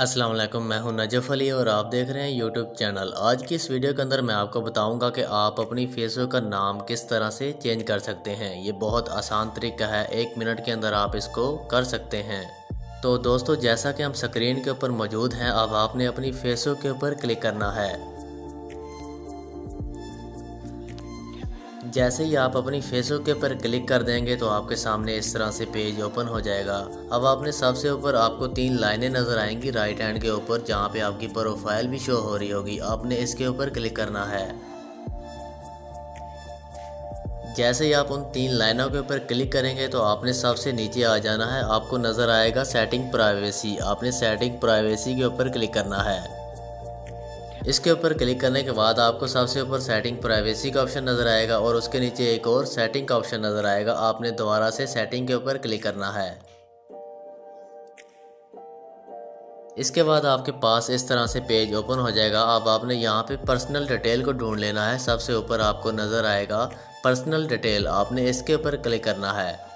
अस्सलाम वालेकुम, मैं हूं नजफ़ अली और आप देख रहे हैं यूट्यूब चैनल। आज की इस वीडियो के अंदर मैं आपको बताऊंगा कि आप अपनी फेसबुक का नाम किस तरह से चेंज कर सकते हैं। ये बहुत आसान तरीका है, 1 मिनट के अंदर आप इसको कर सकते हैं। तो दोस्तों, जैसा कि हम स्क्रीन के ऊपर मौजूद हैं, अब आपने अपनी फेसबुक के ऊपर क्लिक करना है। जैसे ही आप अपनी फेसबुक के ऊपर क्लिक कर देंगे तो आपके सामने इस तरह से पेज ओपन हो जाएगा। अब आपने सबसे ऊपर आपको 3 लाइनें नज़र आएंगी राइट हैंड के ऊपर, जहाँ पे आपकी प्रोफाइल भी शो हो रही होगी। आपने इसके ऊपर क्लिक करना है। जैसे ही आप उन 3 लाइनों के ऊपर क्लिक करेंगे तो आपने सबसे नीचे आ जाना है। आपको नज़र आएगा सेटिंग प्राइवेसी। आपने सेटिंग प्राइवेसी के ऊपर क्लिक करना है। इसके ऊपर क्लिक करने के बाद आपको सबसे ऊपर सेटिंग प्राइवेसी का ऑप्शन नज़र आएगा और उसके नीचे एक और सेटिंग का ऑप्शन नज़र आएगा। आपने दोबारा से सेटिंग के ऊपर क्लिक करना है। इसके बाद आपके पास इस तरह से पेज ओपन हो जाएगा। अब आपने यहाँ पे पर्सनल डिटेल को ढूंढ लेना है। सबसे ऊपर आपको नज़र आएगा पर्सनल डिटेल। आपने इसके ऊपर क्लिक करना है।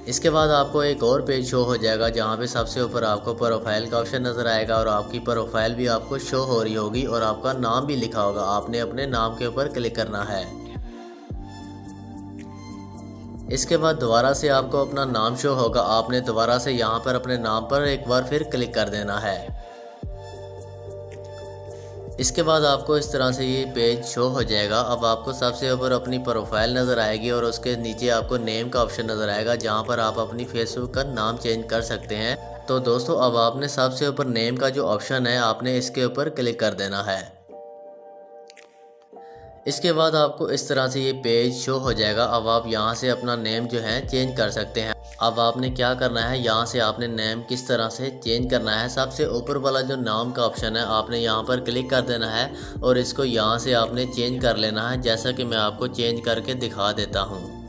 इसके बाद आपको एक और पेज शो हो जाएगा, जहाँ पे सबसे ऊपर आपको प्रोफाइल का ऑप्शन नज़र आएगा और आपकी प्रोफाइल भी आपको शो हो रही होगी और आपका नाम भी लिखा होगा। आपने अपने नाम के ऊपर क्लिक करना है। इसके बाद दोबारा से आपको अपना नाम शो होगा। आपने दोबारा से यहाँ पर अपने नाम पर एक बार फिर क्लिक कर देना है। इसके बाद आपको इस तरह से ये पेज शो हो जाएगा। अब आपको सबसे ऊपर अपनी प्रोफाइल नज़र आएगी और उसके नीचे आपको नेम का ऑप्शन नज़र आएगा, जहां पर आप अपनी फेसबुक का नाम चेंज कर सकते हैं। तो दोस्तों, अब आपने सबसे ऊपर नेम का जो ऑप्शन है, आपने इसके ऊपर क्लिक कर देना है। इसके बाद आपको इस तरह से ये पेज शो हो जाएगा। अब आप यहाँ से अपना नेम जो है चेंज कर सकते हैं। अब आपने क्या करना है, यहाँ से आपने नेम किस तरह से चेंज करना है, सबसे ऊपर वाला जो नाम का ऑप्शन है, आपने यहाँ पर क्लिक कर देना है और इसको यहाँ से आपने चेंज कर लेना है, जैसा कि मैं आपको चेंज करके दिखा देता हूँ।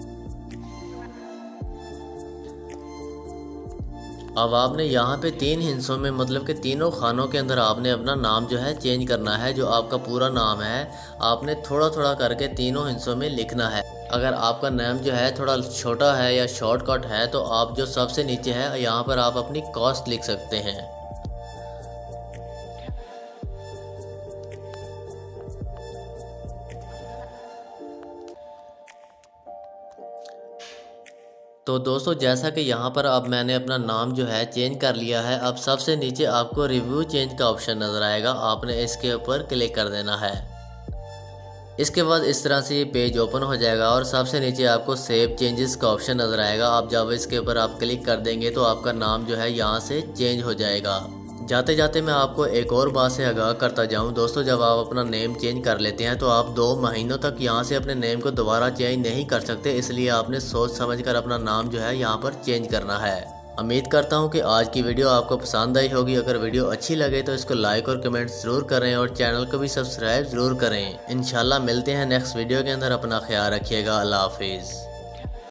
अब आपने यहाँ पे 3 हिस्सों में, मतलब कि तीनों खानों के अंदर आपने अपना नाम जो है चेंज करना है। जो आपका पूरा नाम है, आपने थोड़ा थोड़ा करके तीनों हिस्सों में लिखना है। अगर आपका नाम जो है थोड़ा छोटा है या शॉर्टकट है, तो आप जो सबसे नीचे है, यहाँ पर आप अपनी कॉस्ट लिख सकते हैं। तो दोस्तों, जैसा कि यहाँ पर अब मैंने अपना नाम जो है चेंज कर लिया है। अब सबसे नीचे आपको रिव्यू चेंज का ऑप्शन नज़र आएगा। आपने इसके ऊपर क्लिक कर देना है। इसके बाद इस तरह से ये पेज ओपन हो जाएगा और सबसे नीचे आपको सेव चेंजेस का ऑप्शन नज़र आएगा। आप जब इसके ऊपर आप क्लिक कर देंगे तो आपका नाम जो है यहाँ से चेंज हो जाएगा। जाते जाते मैं आपको एक और बात से आगाह करता जाऊं दोस्तों, जब आप अपना नेम चेंज कर लेते हैं तो आप 2 महीनों तक यहां से अपने नेम को दोबारा चेंज नहीं कर सकते। इसलिए आपने सोच समझकर अपना नाम जो है यहां पर चेंज करना है। उम्मीद करता हूं कि आज की वीडियो आपको पसंद आई होगी। अगर वीडियो अच्छी लगे तो इसको लाइक और कमेंट ज़रूर करें और चैनल को भी सब्सक्राइब ज़रूर करें। इंशाल्लाह मिलते हैं नेक्स्ट वीडियो के अंदर। अपना ख्याल रखिएगा। अल्लाह हाफिज़।